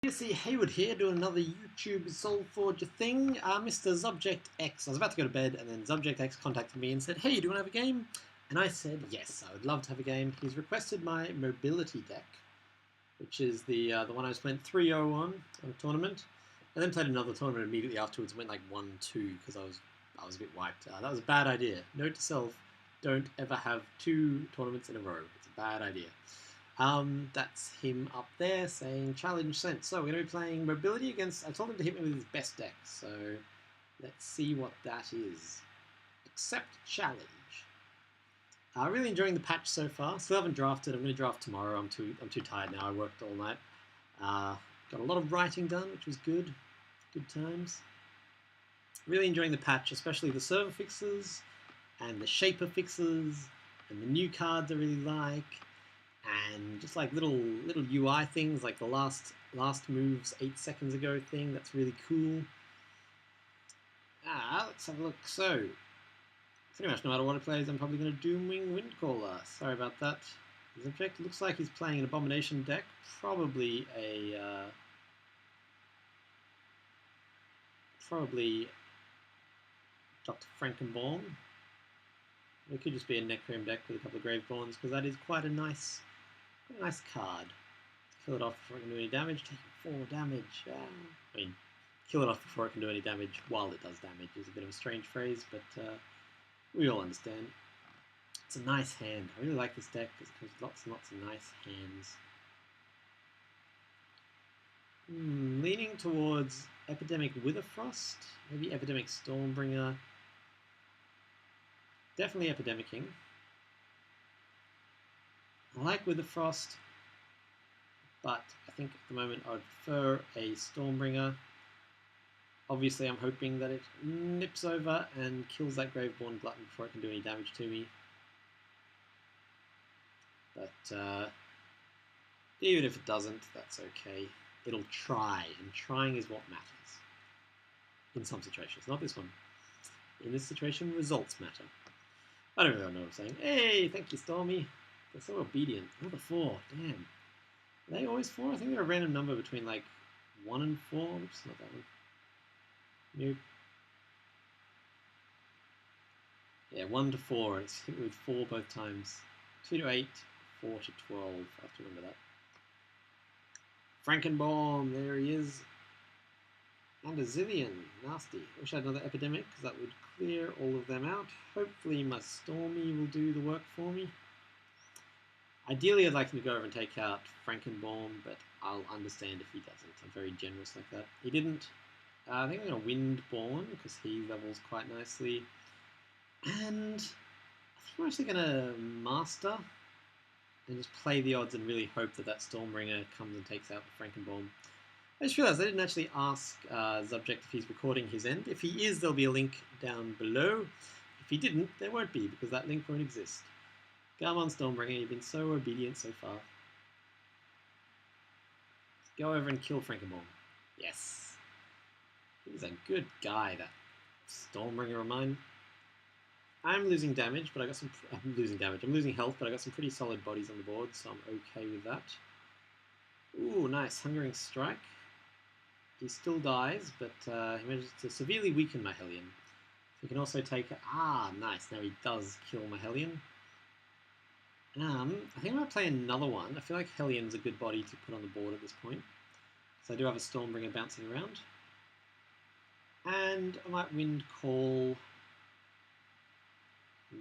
See Hayward here doing another YouTube Solforge thing. Mr. ZubjectX. I was about to go to bed and then ZubjectX contacted me and said, "Hey, do you want to have a game?" And I said, yes, I would love to have a game. He's requested my mobility deck, which is the one I was playing 3-0 on a tournament. And then played another tournament immediately afterwards and went like 1-2 because I was a bit wiped. That was a bad idea. Note to self, don't ever have 2 tournaments in a row. It's a bad idea. That's him up there saying challenge sent. So we're going to be playing mobility against, I told him to hit me with his best deck, so let's see what that is. Accept challenge. Really enjoying the patch so far. Still haven't drafted. I'm going to draft tomorrow. I'm too tired now. I worked all night. Got a lot of writing done, which was good. Good times. Really enjoying the patch, especially the server fixes and the shaper fixes and the new cards I really like. And just like little UI things, like the last moves 8 seconds ago thing, that's really cool. Let's have a look. So, pretty much no matter what it plays, I'm probably going to Doomwing Windcaller. Sorry about that. His object looks like he's playing an Abomination deck, probably Dr. Frankenborn. It could just be a Necrome deck with a couple of Gravebawns, because that is quite a nice card. Kill it off before it can do any damage, taking 4 damage. I mean, kill it off before it can do any damage while it does damage is a bit of a strange phrase, but we all understand. It's a nice hand. I really like this deck because it comes with lots and lots of nice hands. Leaning towards Epidemic Witherfrost, maybe Epidemic Stormbringer. Definitely Epidemicking. I like Witherfrost, but I think at the moment I would prefer a Stormbringer. Obviously I'm hoping that it nips over and kills that Graveborn Glutton before it can do any damage to me. But even if it doesn't, that's okay. It'll try, and trying is what matters. In some situations, not this one. In this situation, results matter. I don't really know what I'm saying. Hey, thank you, Stormy. They're so obedient. Another 4, damn. Are they always 4? I think they're a random number between like 1 and 4. Oops, not that one. Nope. Yeah, 1 to 4. It's hit with 4 both times. 2 to 8, 4 to 12. I have to remember that. Frankenborn, there he is. And a Zillion, nasty. Wish I had another Epidemic, because that would clear all of them out. Hopefully my Stormy will do the work for me. Ideally I'd like him to go over and take out Frankenborn, but I'll understand if he doesn't. I'm very generous like that. He didn't. I think I'm going to Windborn, because he levels quite nicely. And I think I'm actually going to Master and just play the odds and really hope that that Stormbringer comes and takes out the Frankenborn. I just realised I didn't actually ask Subject if he's recording his end. If he is, there'll be a link down below. If he didn't, there won't be, because that link won't exist. Garmon Stormbringer, you've been so obedient so far. Let's go over and kill Frankenborn. Yes. He's a good guy, that Stormbringer of mine. I'm losing damage, but I got some... I'm losing damage. I'm losing health, but I got some pretty solid bodies on the board, so I'm okay with that. Ooh, nice. Hungering Strike. He still dies, but he manages to severely weaken my Hellion. He can also take... nice. Now he does kill my Hellion. I think I'm going to play another one. I feel like Hellion's a good body to put on the board at this point. So I do have a Stormbringer bouncing around. And I might Wind Call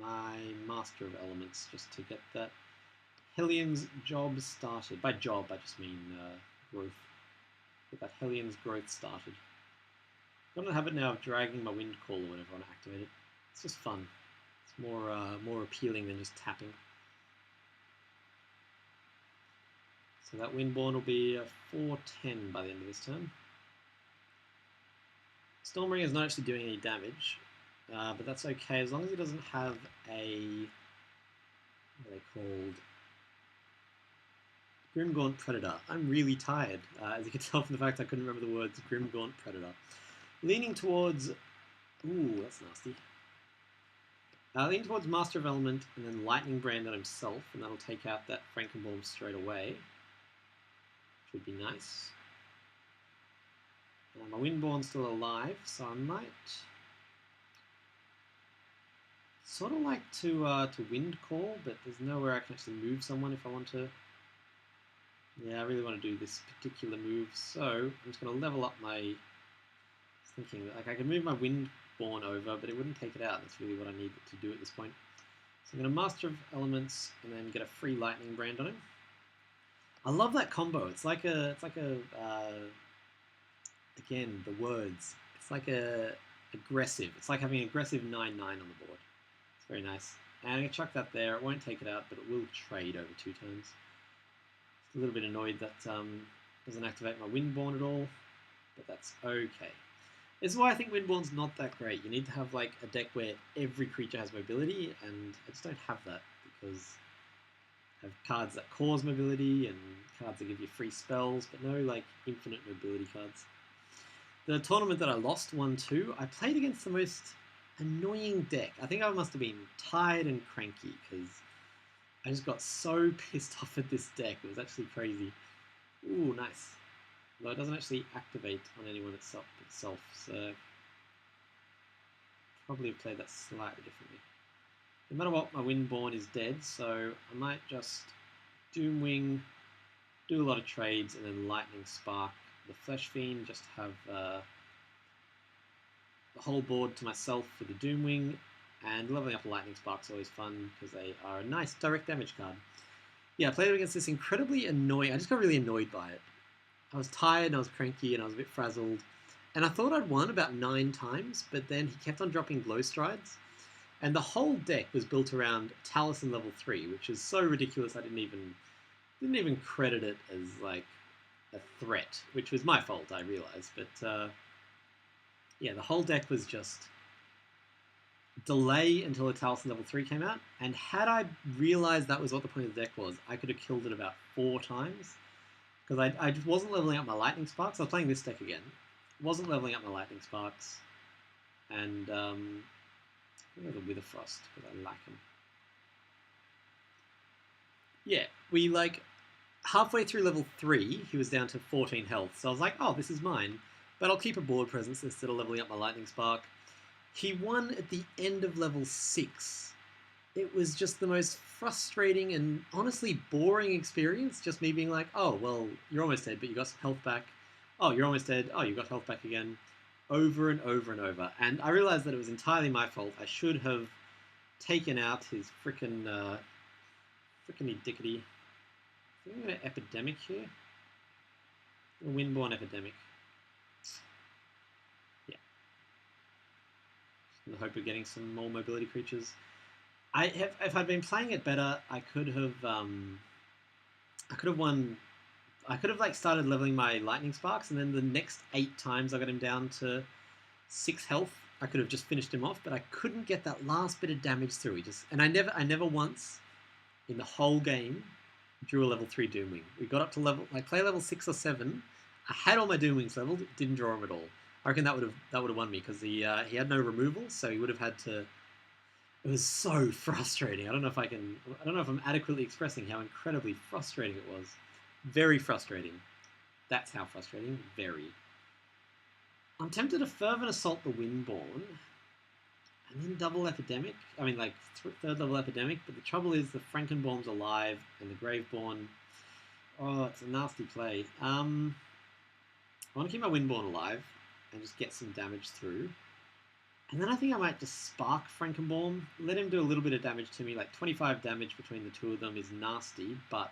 my Master of Elements just to get that Hellion's job started. By job, I just mean growth. Get that Hellion's growth started. I'm going to have it now of dragging my Wind Call or whatever I want to activate it. It's just fun. It's more appealing than just tapping. So that Windborn will be a 4/10 by the end of this turn. Stormbringer is not actually doing any damage, but that's okay as long as he doesn't have a... what are they called? Grimgaunt Predator. I'm really tired, as you can tell from the fact I couldn't remember the words Grimgaunt Predator. Leaning towards... ooh, that's nasty. Leaning towards Master of Element and then Lightning Brand on himself, and that'll take out that Frankenborn straight away. Which would be nice. My Windborn's still alive, so I might sort of like to Wind Call, but there's nowhere I can actually move someone if I want to. Yeah, I really want to do this particular move, so I'm just going to level up my... Thinking like I could move my Windborn over, but it wouldn't take it out. That's really what I need to do at this point. So I'm going to Master of Elements and then get a free Lightning Brand on him. I love that combo. It's like a again, the words. It's like a aggressive. It's like having an aggressive 9/9 on the board. It's very nice. And I'm going to chuck that there. It won't take it out, but it will trade over 2 turns. Just a little bit annoyed that doesn't activate my Windborn at all, but that's okay. This is why I think Windborn's not that great. You need to have like a deck where every creature has mobility, and I just don't have that because I have cards that cause mobility and cards that give you free spells, but no like infinite mobility cards. The tournament that I lost 1-2, I played against the most annoying deck. I think I must have been tired and cranky because I just got so pissed off at this deck. It was actually crazy. Ooh, nice. Though it doesn't actually activate on anyone itself, so probably have played that slightly differently. No matter what, my Windborn is dead, so I might just Doomwing, do a lot of trades, and then Lightning Spark the Flesh Fiend, just have the whole board to myself for the Doomwing, and leveling up a Lightning Spark is always fun because they are a nice direct damage card. Yeah, I played against this incredibly annoying. I just got really annoyed by it. I was tired and I was cranky and I was a bit frazzled. And I thought I'd won about 9 times, but then he kept on dropping Glow Strides. And the whole deck was built around Taliesin level 3, which is so ridiculous I didn't even credit it as like a threat, which was my fault, I realized. But yeah, the whole deck was just delay until a Taliesin level 3 came out. And had I realized that was what the point of the deck was, I could have killed it about 4 times. Because I just wasn't leveling up my Lightning Sparks. I was playing this deck again. Wasn't leveling up my Lightning Sparks. And I'm going to go Wither Frost, because I like him. Yeah, we like... Halfway through level 3, he was down to 14 health. So I was like, oh, this is mine. But I'll keep a board presence instead of leveling up my Lightning Spark. He won at the end of level 6. It was just the most frustrating and honestly boring experience. Just me being like, oh, well, you're almost dead, but you got some health back. Oh, you're almost dead. Oh, you got health back again. Over and over and over. And I realized that it was entirely my fault. I should have taken out his frickin' dickety. I think I'm going to Epidemic here. A Windborn Epidemic. Yeah. Just in the hope of getting some more mobility creatures. If I'd been playing it better, I could have won. I could have like started leveling my Lightning Sparks, and then the next 8 times I got him down to 6 health, I could have just finished him off. But I couldn't get that last bit of damage through. I never once in the whole game drew a level 3 Doomwing. We got up to play level 6 or 7. I had all my Doomwings leveled, didn't draw them at all. I reckon that would have won me because he had no removal, so he would have had to. It was so frustrating. I don't know if I'm adequately expressing how incredibly frustrating it was. Very frustrating. That's how frustrating. Very. I'm tempted to Fervent Assault the Windborn and then double Epidemic. I mean, like, 3rd level Epidemic, but the trouble is the Frankenborn's alive and the Graveborn... Oh, it's a nasty play. I want to keep my Windborn alive and just get some damage through. And then I think I might just Spark Frankenborn, let him do a little bit of damage to me, like 25 damage between the 2 of them is nasty, but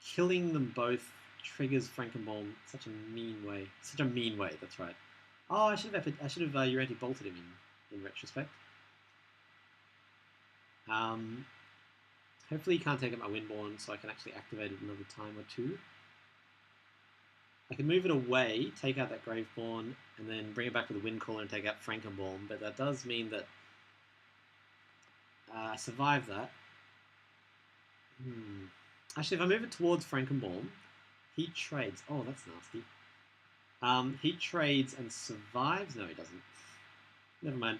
killing them both triggers Frankenborn such a mean way. Such a mean way, that's right. Oh, I should have Uranti bolted him in retrospect. Hopefully he can't take out my Windborn so I can actually activate it another time or 2. I can move it away, take out that Graveborn, and then bring it back with a Windcaller and take out Frankenborn, but that does mean that I survive that. Actually, if I move it towards Frankenborn, he trades. Oh, that's nasty. He trades and survives. No, he doesn't. Never mind.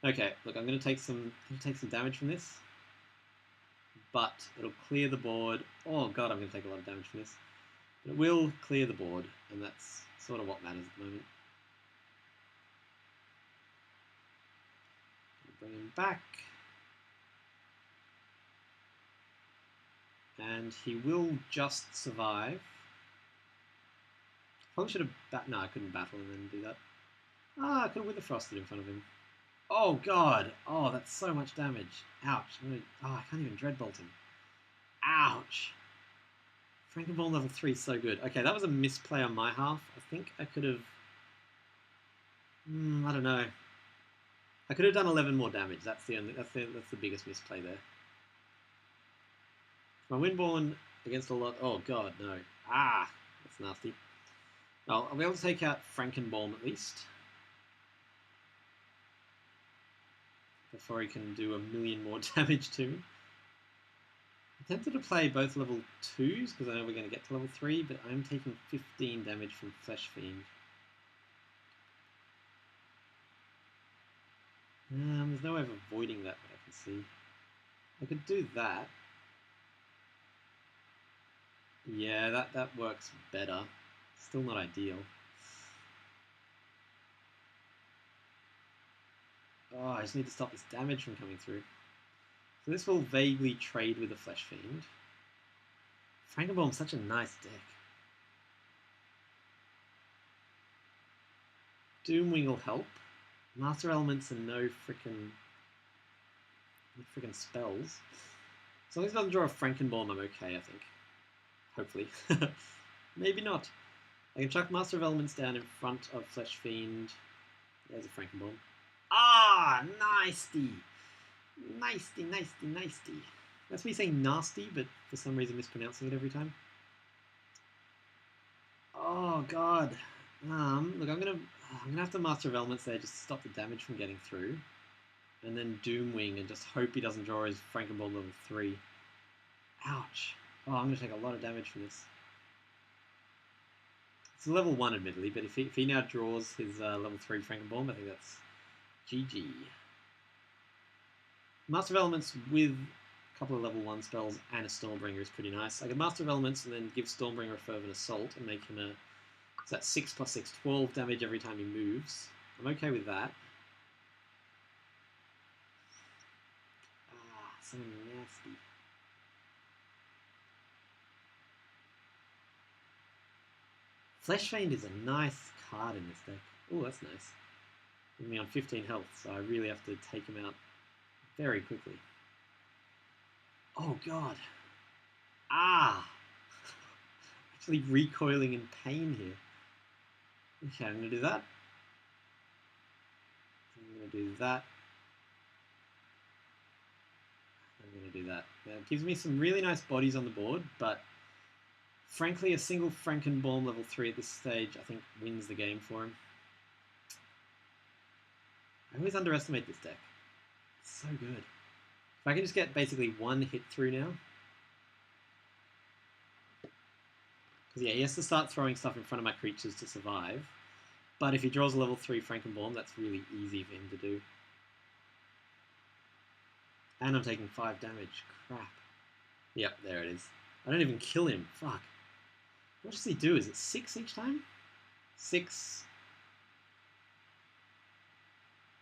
Okay, look, I'm going to take some damage from this, but it'll clear the board. Oh god, I'm going to take a lot of damage from this. It will clear the board, and that's sort of what matters at the moment. Bring him back. And he will just survive. Probably should have... No, I couldn't battle and then do that. Ah, I could have Wither Frosted in front of him. Oh, God. Oh, that's so much damage. Ouch. I can't even Dreadbolt him. Ouch. Frankenball level 3 is so good. Okay, that was a misplay on my half. I think I could have... I don't know. I could have done 11 more damage. That's the biggest misplay there. My Windborn against a lot... Oh, God, no. Ah, that's nasty. Well, I'll be able to take out Frankenbalm at least. Before he can do a million more damage to me. I'm tempted to play both level 2s, because I know we're going to get to level 3, but I'm taking 15 damage from Flesh Fiend. There's no way of avoiding that I can see. I could do that. Yeah, that works better. Still not ideal. Oh, I just need to stop this damage from coming through. So this will vaguely trade with the Flesh Fiend. Frankenbalm's such a nice deck. Doomwing will help. Master Elements and no frickin' spells. As long as it doesn't draw a Frankenbalm, I'm okay, I think. Hopefully. Maybe not. I can chuck Master of Elements down in front of Flesh Fiend. There's a Frankenbalm. Ah, nasty! Nasty. That's me saying nasty, but for some reason mispronouncing it every time. Oh god. Look, I'm gonna have to Master of Elements there just to stop the damage from getting through. And then Doomwing and just hope he doesn't draw his Frankenbalm level 3. Ouch. Oh, I'm gonna take a lot of damage from this. It's a level 1 admittedly, but if he now draws his level 3 Frankenbalm, I think that's GG. Master of Elements with a couple of level 1 spells and a Stormbringer is pretty nice. I can Master of Elements and then give Stormbringer a Fervent Assault and make him so that's 6 + 6, 12 damage every time he moves. I'm okay with that. Ah, so nasty. Flesh Fiend is a nice card in this deck. Oh, that's nice. With me on 15 health, so I really have to take him out very quickly. Oh god. Ah! Actually recoiling in pain here. Okay, I'm going to do that. I'm going to do that. I'm going to do that. Now, it gives me some really nice bodies on the board, but frankly, a single Frankenbalm level 3 at this stage, I think, wins the game for him. I always underestimate this deck. It's so good. If I can just get basically one hit through now. Because yeah, he has to start throwing stuff in front of my creatures to survive. But if he draws a level 3 Frankenbalm, that's really easy for him to do. And I'm taking 5 damage. Crap. Yep, there it is. I don't even kill him. Fuck. What does he do? Is it 6 each time? 6.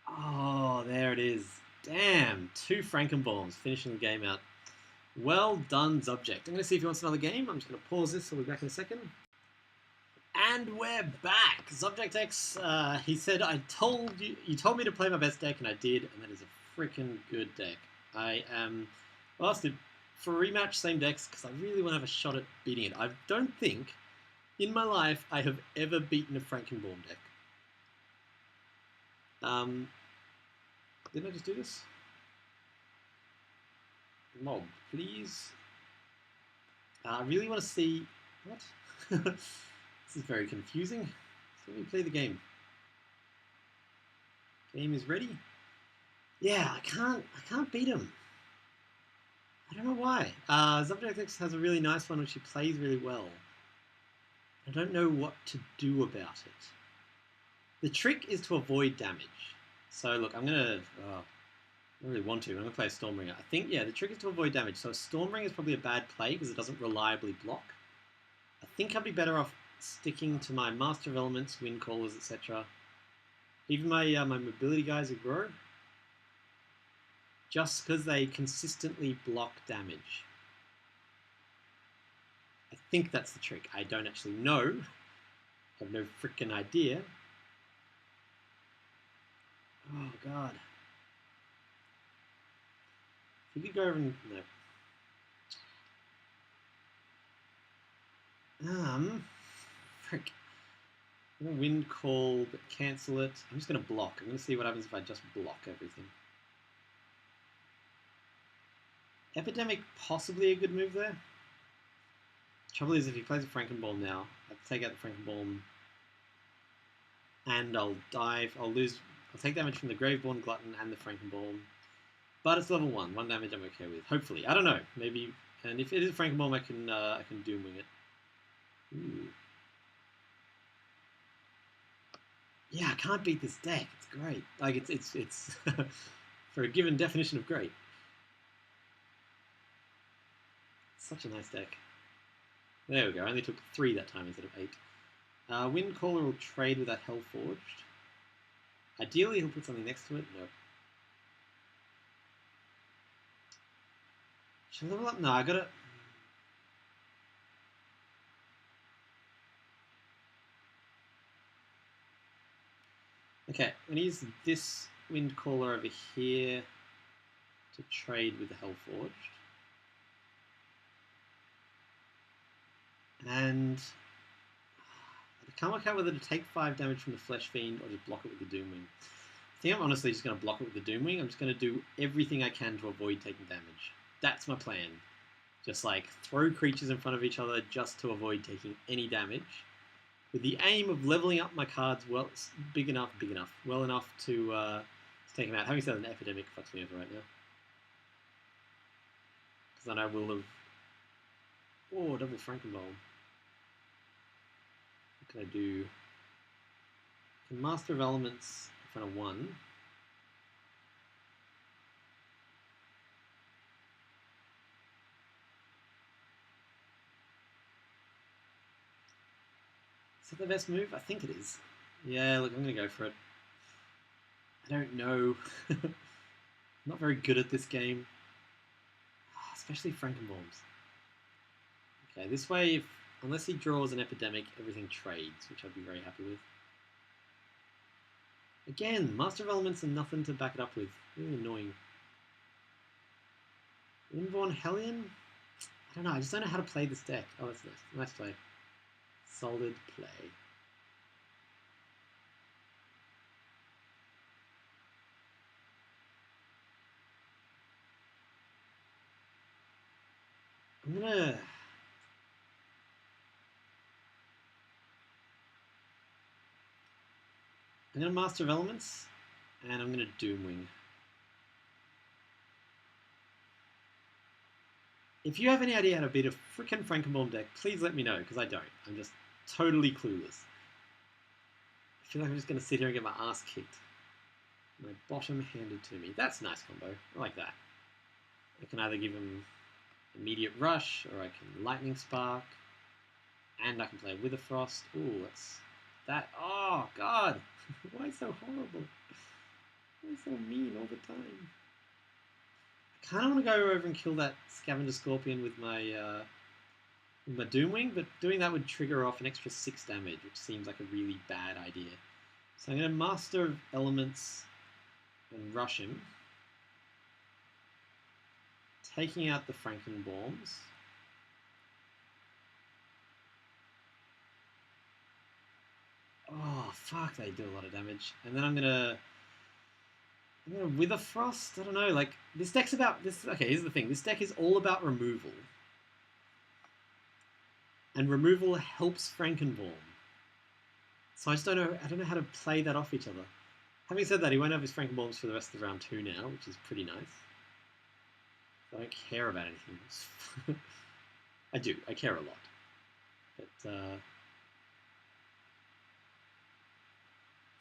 Oh, there it is. Damn, 2 Frankenbalms finishing the game out. Well done, Zubject. I'm going to see if he wants another game. I'm just going to pause this. I'll be back in a second. And we're back. ZubjectX, he said, you told me to play my best deck, and I did, and that is a freaking good deck. I asked him for a rematch, same decks, because I really want to have a shot at beating it. I don't think, in my life, I have ever beaten a Frankenbalm deck. Didn't I just do this? Mob, please. I really want to see... What? This is very confusing. So let me play the game. Game is ready. Yeah, I can't beat him. I don't know why. ZubjectX has a really nice one which he plays really well. I don't know what to do about it. The trick is to avoid damage. So look, I'm gonna... I don't really want to. I'm going to play a Stormbringer. I think, yeah, the trick is to avoid damage. So a Stormbringer is probably a bad play because it doesn't reliably block. I think I'd be better off sticking to my Master of Elements, Wind Callers, etc. Even my my mobility guys who grow, just because they consistently block damage. I think that's the trick. I don't actually know. I have no freaking idea. Oh god. If you could go over and no. Frick. I'm gonna wind call, but cancel it. I'm just gonna block. I'm gonna see what happens if I just block everything. Epidemic, possibly a good move there. Trouble is, if he plays a Frankenball now, I have to take out the Frankenball, and I'll dive. I'll take damage from the Graveborn Glutton and the Frankenball. But it's level 1. 1 damage I'm okay with. Hopefully. I don't know. Maybe. And if it is a Frankenball, I can Doom Wing it. Ooh. Yeah, I can't beat this deck. It's great. Like it's for a given definition of great. Such a nice deck. There we go. I only took 3 that time instead of 8. Windcaller will trade with that Hellforged. Ideally, he'll put something next to it. Nope. Should I level up? No, I gotta. Okay, I'm gonna use this Windcaller over here to trade with the Hellforged. And I can't work out whether to take 5 damage from the Flesh Fiend or just block it with the Doomwing. I think I'm honestly just going to block it with the Doomwing. I'm just going to do everything I can to avoid taking damage. That's my plan. Just like throw creatures in front of each other just to avoid taking any damage, with the aim of leveling up my cards well enough to take them out. Having said, an Epidemic fucks me over right now, because then I will have double Frankenball. What can I do? I can Master of Elements in front of 1. Is that the best move? I think it is. Yeah, look, I'm going to go for it. I don't know. I'm not very good at this game. Especially Frankenballs. Okay, this way, unless he draws an Epidemic, everything trades, which I'd be very happy with. Again, Master of Elements and nothing to back it up with. Really annoying. Windborn Hellion? I don't know, I just don't know how to play this deck. Oh, that's nice. Nice play. Solid play. I'm gonna Master of Elements, and I'm gonna Doomwing. If you have any idea how to beat a freaking Frankenball deck, please let me know, because I don't. I'm just totally clueless. I feel like I'm just gonna sit here and get my ass kicked. My bottom handed to me. That's a nice combo. I like that. I can either give him Immediate Rush, or I can Lightning Spark, and I can play Wither Frost. Ooh, that's that. Oh god, why so horrible? Why so mean all the time? I kind of want to go over and kill that Scavenger Scorpion with my Doomwing, but doing that would trigger off an extra 6 damage, which seems like a really bad idea. So I'm going to Master of Elements and rush him, taking out the Frankenballs. Oh fuck, they do a lot of damage. And then I'm gonna Wither Frost. I don't know. Like this deck's about this. Okay, here's the thing. This deck is all about removal, and removal helps Frankenball. So I just don't know. I don't know how to play that off each other. Having said that, he won't have his Frankenballs for the rest of round 2 now, which is pretty nice. I don't care about anything else. I do. I care a lot. But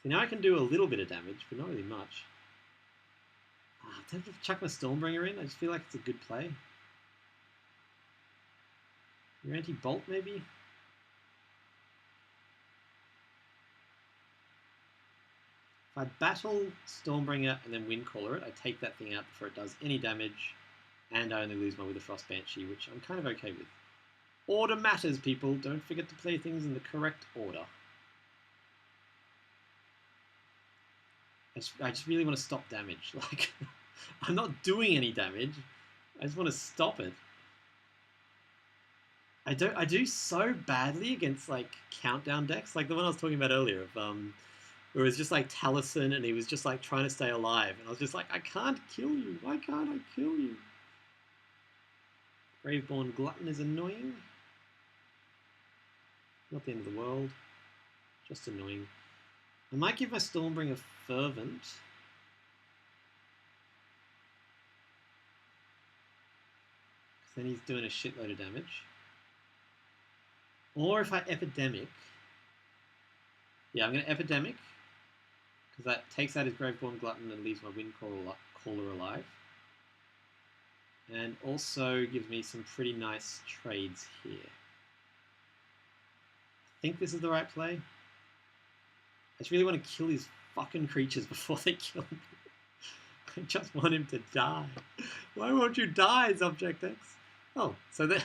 see, now I can do a little bit of damage, but not really much. I'm tempted to chuck my Stormbringer in. I just feel like it's a good play. Your anti-bolt, maybe? I battle Stormbringer and then Windcaller it, I take that thing out before it does any damage, and I only lose my Wither Frost Banshee, which I'm kind of okay with. Order matters, people. Don't forget to play things in the correct order. I just really want to stop damage. Like, I'm not doing any damage. I just want to stop it. I do so badly against like countdown decks, like the one I was talking about earlier of where it was just like Taliesin and he was just like trying to stay alive, and I was just like, I can't kill you. Why can't I kill you? Graveborn Glutton is annoying. Not the end of the world. Just annoying. I might give my Stormbringer Fervent. Because then he's doing a shitload of damage. Or if I Epidemic. Yeah, I'm going to Epidemic. Because that takes out his Graveborn Glutton and leaves my Windcaller alive. And also gives me some pretty nice trades here. I think this is the right play. I just really want to kill these fucking creatures before they kill me. I just want him to die. Why won't you die, ZubjectX? Oh, so that,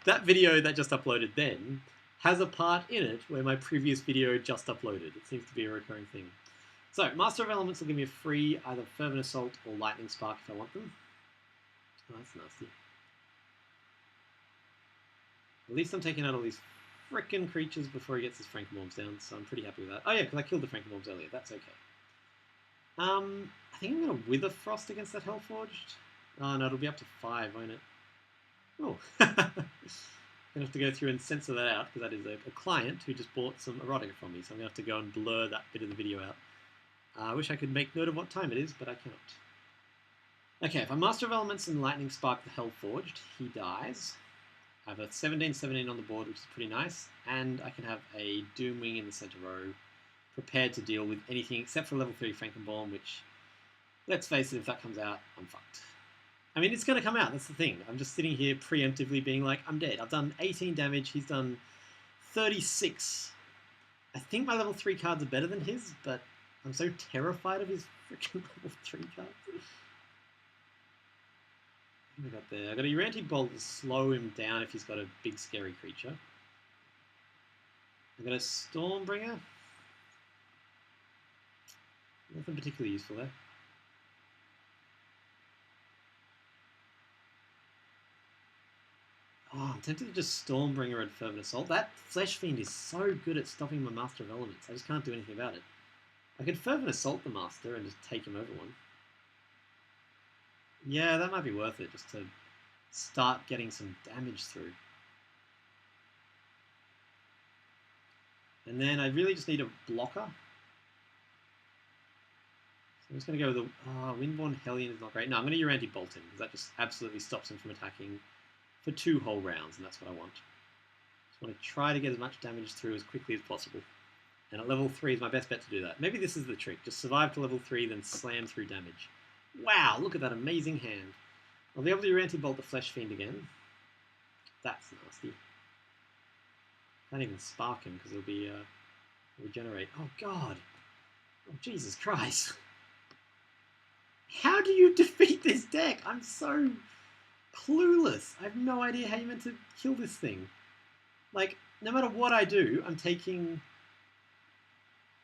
that video that just uploaded then has a part in it where my previous video just uploaded. It seems to be a recurring thing. So, Master of Elements will give me a free either Fervent Assault or Lightning Spark if I want them. Oh, that's nasty. At least I'm taking out all these frickin' creatures before he gets his Frankenworms down, so I'm pretty happy with that. Oh yeah, because I killed the Frankenworms earlier, that's okay. I think I'm going to Wither Frost against that Hellforged. Oh no, it'll be up to 5, won't it? Oh. I'm going to have to go through and censor that out, because that is a client who just bought some erotica from me, so I'm going to have to go and blur that bit of the video out. I wish I could make note of what time it is, but I cannot. Okay, if I Master of Elements and Lightning Spark the Hellforged, he dies. I have a 17/17 on the board, which is pretty nice, and I can have a Doomwing in the center row, prepared to deal with anything except for level 3 Frankenborn, which, let's face it, if that comes out, I'm fucked. I mean, it's going to come out, that's the thing. I'm just sitting here preemptively being like, I'm dead. I've done 18 damage, he's done 36. I think my level 3 cards are better than his, but I'm so terrified of his freaking level 3 cards. What have I got there? I've got a Uranti Bolt to slow him down if he's got a big scary creature. I've got a Stormbringer. Nothing particularly useful there. Oh, I'm tempted to just Stormbringer and Fervent Assault. That Flesh Fiend is so good at stopping my Master of Elements. I just can't do anything about it. I could Fervent Assault the Master and just take him over one. Yeah, that might be worth it, just to start getting some damage through. And then I really just need a blocker. So I'm just going to go with the... Oh, Windborn Hellion is not great. No, I'm going to Uranti Bolt him, because that just absolutely stops him from attacking for 2 whole rounds, and that's what I want. Just want to try to get as much damage through as quickly as possible. And at level 3 is my best bet to do that. Maybe this is the trick. Just survive to level 3, then slam through damage. Wow, look at that amazing hand. I'll be able to Uranti Bolt the Flesh Fiend again. That's nasty. Can't even spark him because he'll be regenerate. Oh god. Oh Jesus Christ. How do you defeat this deck? I'm so clueless. I have no idea how you're meant to kill this thing. Like, no matter what I do, I'm taking...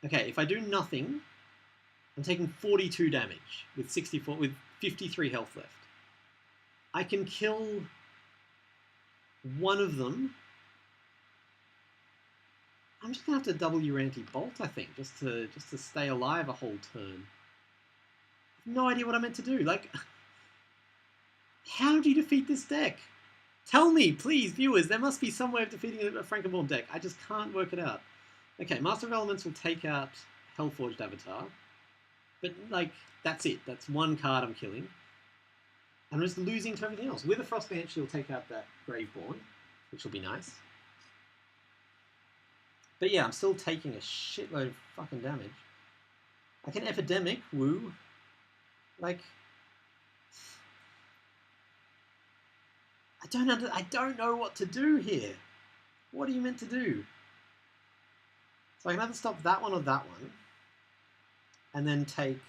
Okay, if I do nothing, I'm taking 42 damage with 53 health left. I can kill one of them. I'm just gonna have to double Uranti Bolt, I think, just to stay alive a whole turn. I have no idea what I'm meant to do. Like, how do you defeat this deck? Tell me, please, viewers. There must be some way of defeating a Frankenborn deck. I just can't work it out. Okay, Master of Elements will take out Hellforged Avatar. But, like, that's it. That's one card I'm killing. I'm just losing to everything else. With a Frost Banshee, will take out that Graveborn, which will be nice. But yeah, I'm still taking a shitload of fucking damage. I can Epidemic, woo. Like... I don't know what to do here. What are you meant to do? So I can either stop that one or that one. and then take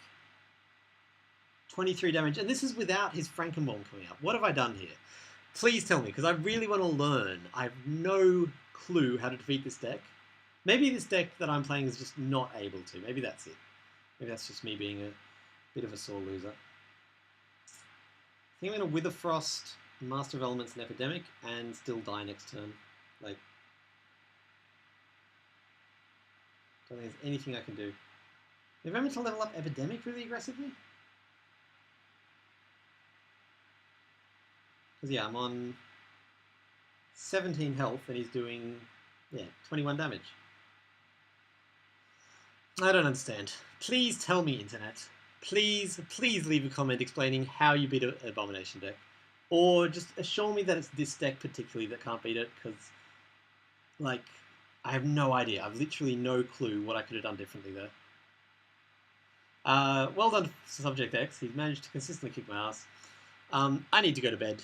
23 damage. And this is without his Frankenbomb coming up. What have I done here? Please tell me, because I really want to learn. I have no clue how to defeat this deck. Maybe this deck that I'm playing is just not able to. Maybe that's it. Maybe that's just me being a bit of a sore loser. I think I'm going to Wither Frost, Master of Elements, and Epidemic, and still die next turn. Like, don't think there's anything I can do. If I'm meant to level up Epidemic really aggressively? Because yeah, I'm on 17 health and he's doing, 21 damage. I don't understand. Please tell me, Internet. Please leave a comment explaining how you beat an Abomination deck. Or just assure me that it's this deck particularly that can't beat it, because, like, I have no idea. I've literally no clue what I could have done differently there. Well done, ZubjectX. He's managed to consistently kick my ass. I need to go to bed.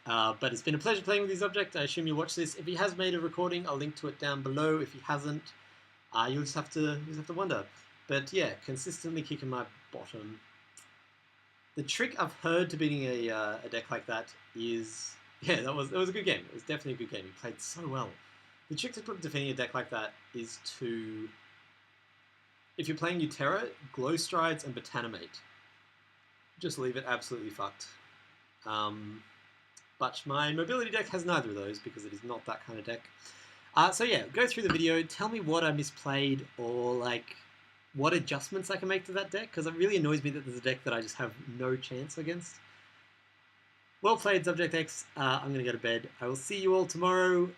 But it's been a pleasure playing with this object. I assume you watch this. If he has made a recording, I'll link to it down below. If he hasn't, you'll just have to wonder. But yeah, consistently kicking my bottom. The trick I've heard to beating a deck like that is, that was a good game. It was definitely a good game. He played so well. The trick to defeating a deck like that is to, if you're playing Utera, Glow Strides and Botanimate. Just leave it absolutely fucked. But my mobility deck has neither of those because it is not that kind of deck. So yeah, go through the video, tell me what I misplayed or like what adjustments I can make to that deck, because it really annoys me that there's a deck that I just have no chance against. Well played, ZubjectX. I'm going to go to bed. I will see you all tomorrow.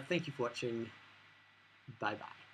Thank you for watching. Bye-bye.